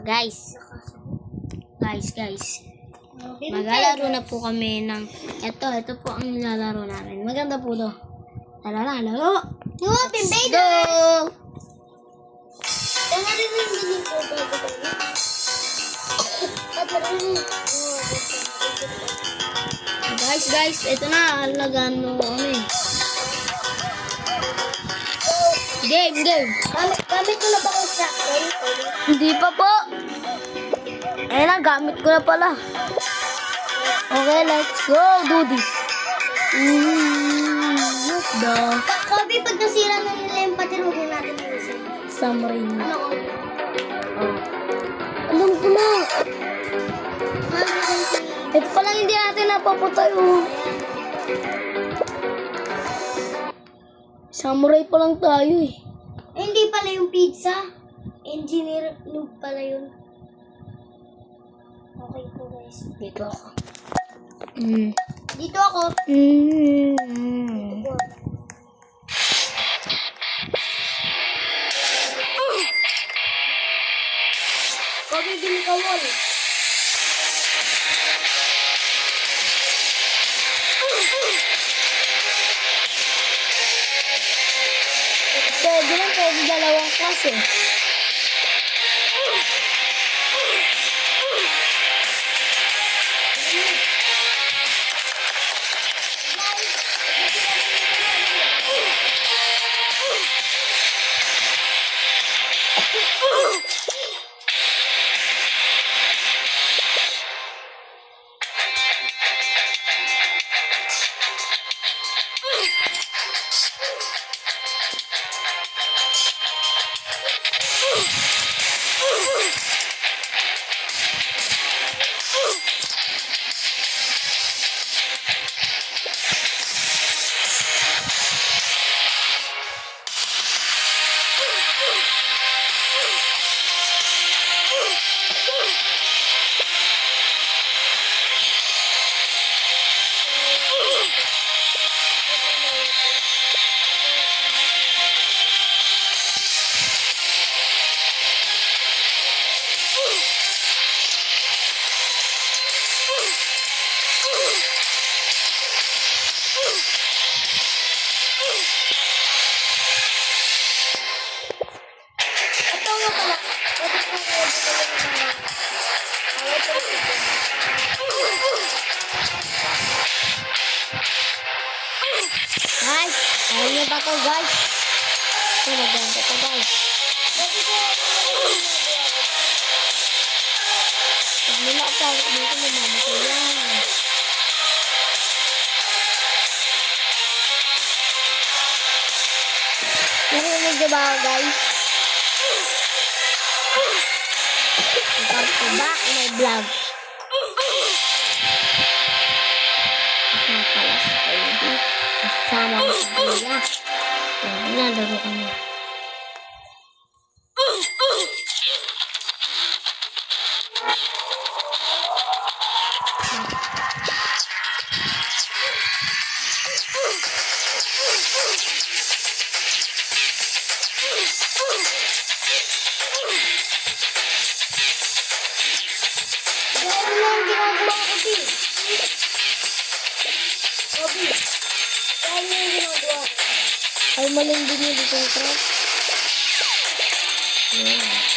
Guys. Maglalaro na po kami ng ito po ang nilalaro namin. Maganda po to. Laro. Let's go! Guys, ito na. Alagaan mo ano eh. Game. Gamit ko na ba ang shotgun? Hindi pa po. Ayun na, gamit ko na pala. Okay, let's go. Do this. What the? Kobe, pag nasira na nila yung patir, huwag na natin usin. Submarine. Ano, Kobe? Alam ko na. Ito pa lang hindi natin napapatay. Samurai pa lang tayo eh. Hindi pala yung pizza. Engineer noob pala yun. Okay po guys. Dito ako. Dito ako. Kobe, bili ka wall. Pwede dalawang klase. Guys, ayaw niyo ba ito guys? Ito, maganda ito guys. Pag nila ako dito, mamamatay yan. Narinig niyo ba ako guys? Welcome to back my vlog. Pala sa kayo. Kasama ko sa kuya. Nalaro kami. Ano na yung ginagawa ko, Kobe? Kobe, ano yung ginagawa ko? Ay, malindi niyo dito yung truck.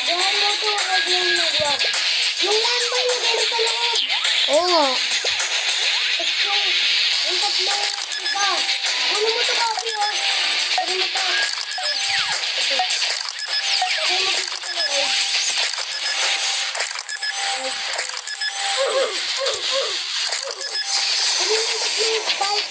Gawin mo ko, Kobe, yung ginagawa ko. Yung land ba yung gano'n sa loob? Oo nga. Tapos yung tatlo iba. Ano mo ito, Kobe, oh? Ano mo ito? Ito. Ano mo ito sa loob? Ano yung tatlo yung spike?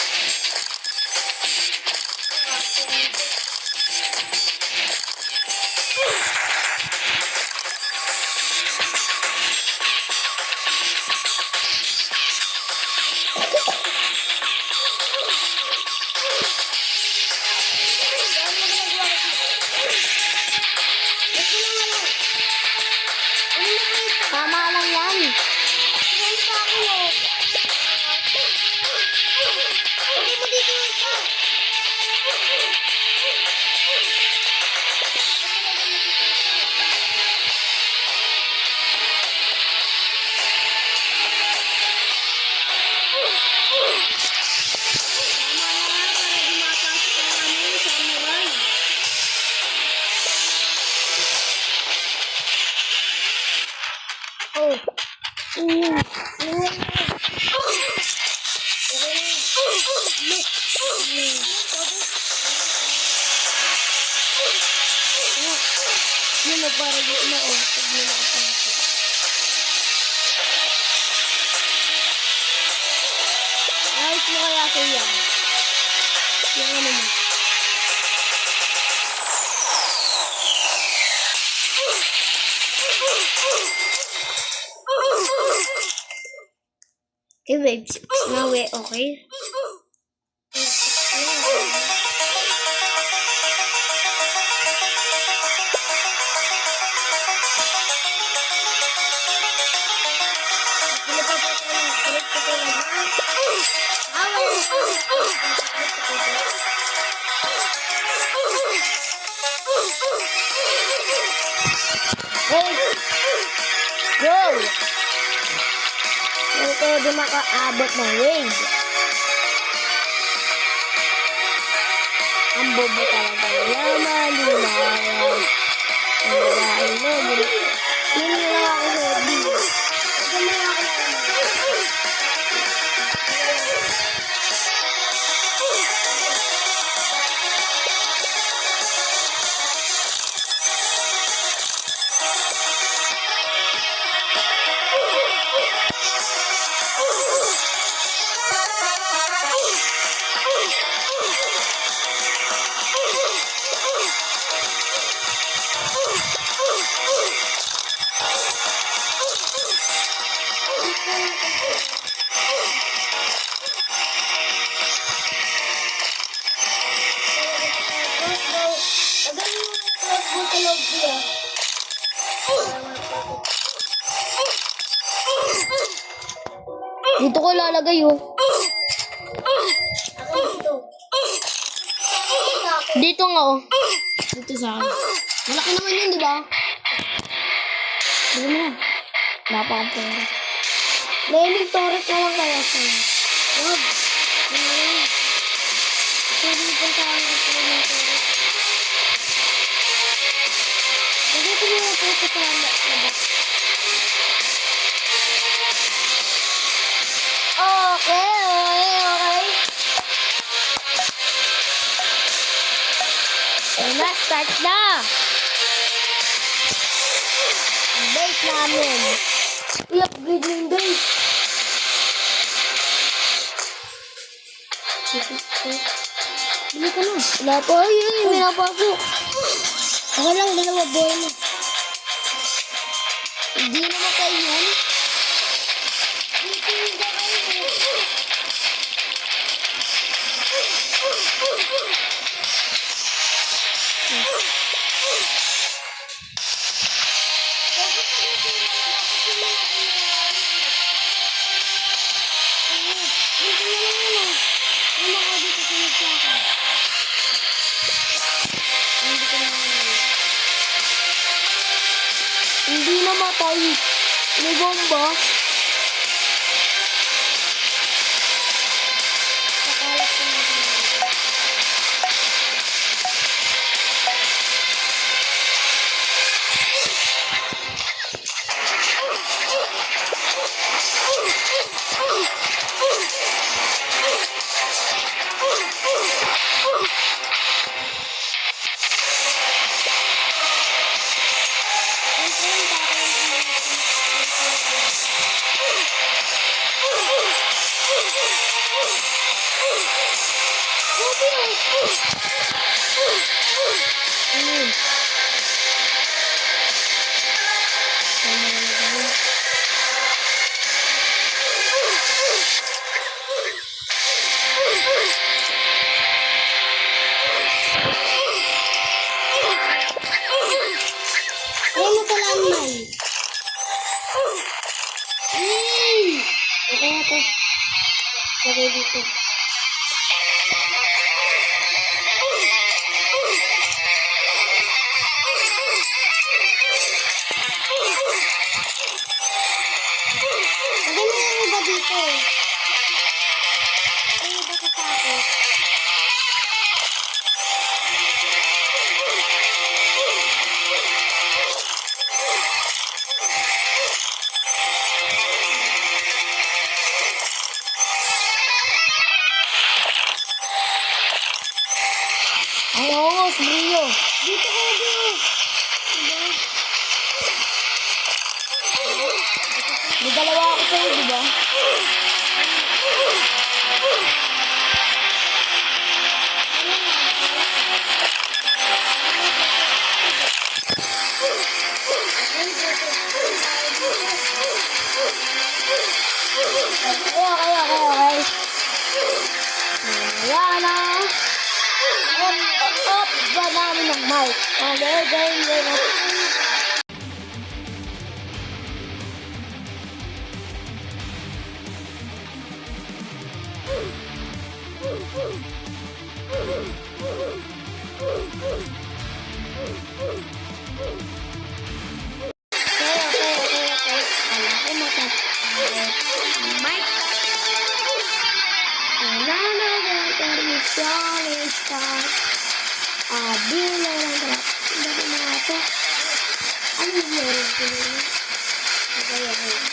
Oh. Yun na para dito na oh. Pag mo nakapasok. Ayos mo kaya ko yan. Yung ano mo. Okay, babe. 6 na, we. Okay? Hey! Go! Ito di makaabot ng wave. Ang bobo talaga. Yaman, di maayos. Ang babae mo. Hindi lang ako sa video. Ito na ako lang. Dito ko lalagay oh. Dito nga oh. Dito sa akin. Malaki naman yun, di ba? Hindi mo na. Wala pa akong pera. Leming torres naman kaya sa'yo. Wag. Sabi ko sa akin gusto ko ng torres. Bakit mo na po ito sa labas? Okay. Ayun na, start na! Ang base namin. I-upgrade na yung base. Bili ka na. Wala pa yun, may napasok. Ako lang, dalawa boy. Hindi naman kayo yun. Hindi namatay. May bomba. Nakalat ko na ito. Ayun mo sa landmine. Okay na to. Lagay dito. Lagay mo yung iba dito. Yung iba sa sako. Tapos Rio. Dito ko, bro. May dalawa ako sa'yo, di ba? Okay. Ayan na. Up ba namin ng mic? Okay. Okay. Wala ko matatapos. Mic. Permission is start. Bilang ng trap. Hindi na ako. Ano yung meron ko nila? Okay. Okay.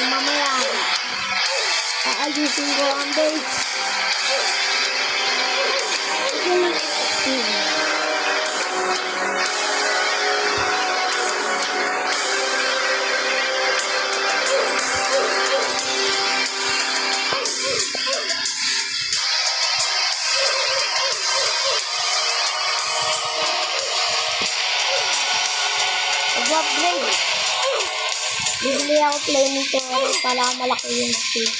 Mamaya. Aayusin ko ang base. Upgrade. Bibili ako flamethrower para malaki yung space.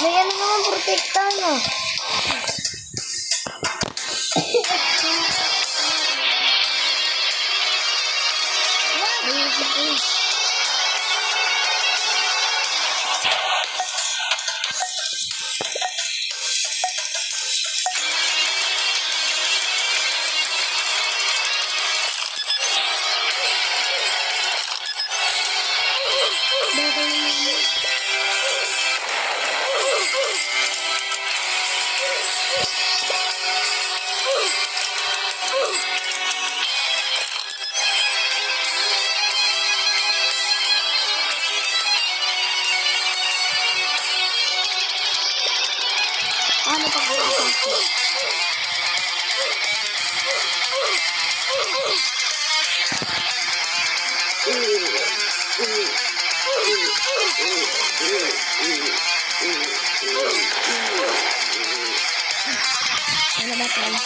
May ano naman protector, no? Ano pag ano ba tayo?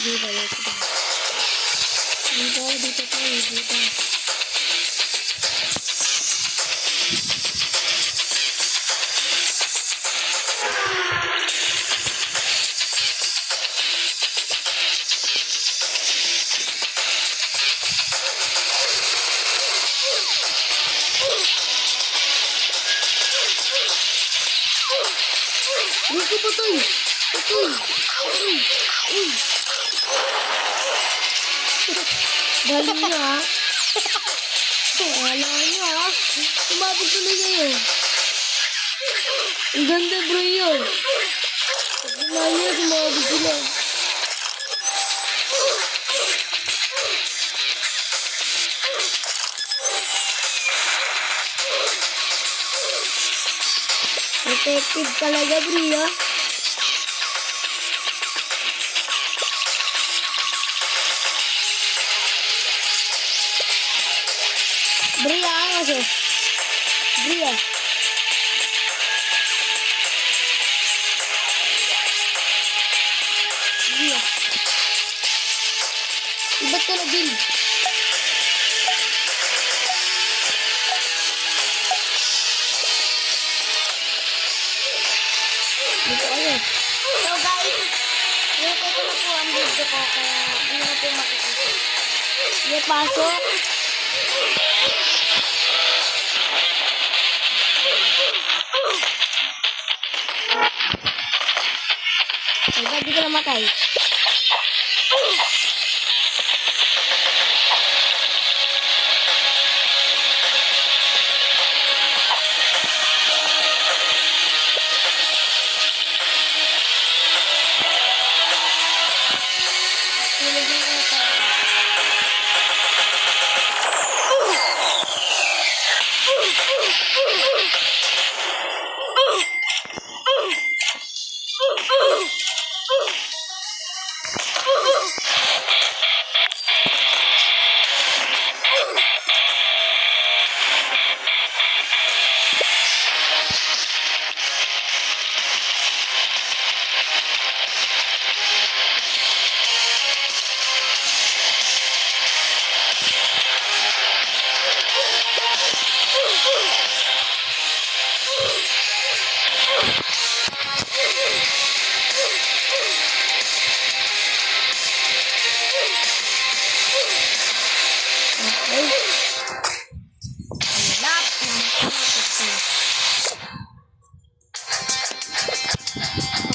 Dito. Dito, patay! Patay! Patay! Uy! Galing nyo ha. Wala nyo ha. Tumabog tuloy kayo. Ang ganda bro yun. Wala nyo, sumabog sila. Effective talaga bro ha. Bria, angas eh. Bria. Bria. Iba't ka na build. Dito kayo. So guys, yung ito na po ang video ko kaya hindi na po makikita. May pasok. Ay, ba't di ka namatay?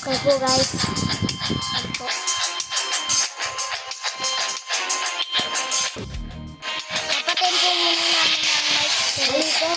Okay po guys. Ano po? Kapatin po muna namin ng mic. Dito.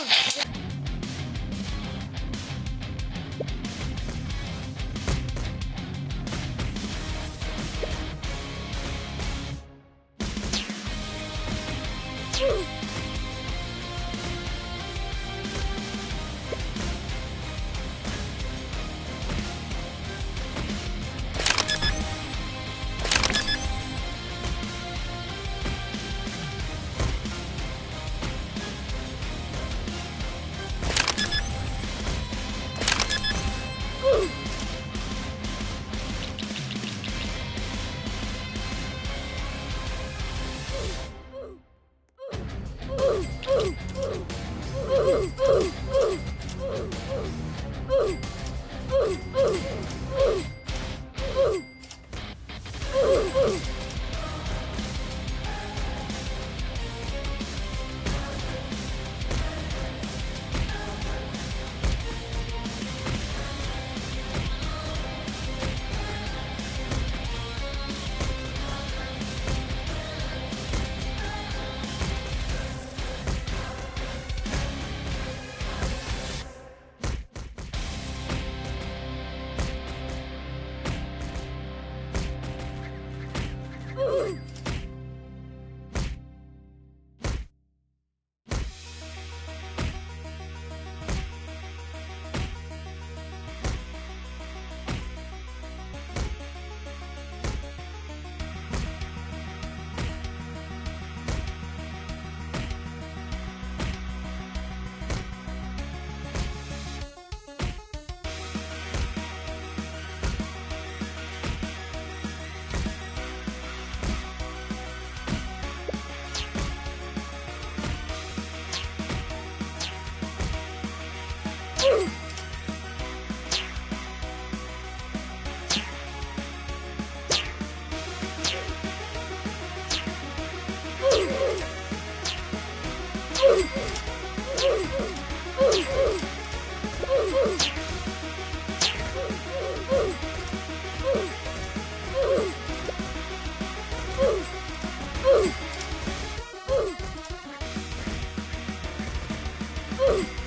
Oh!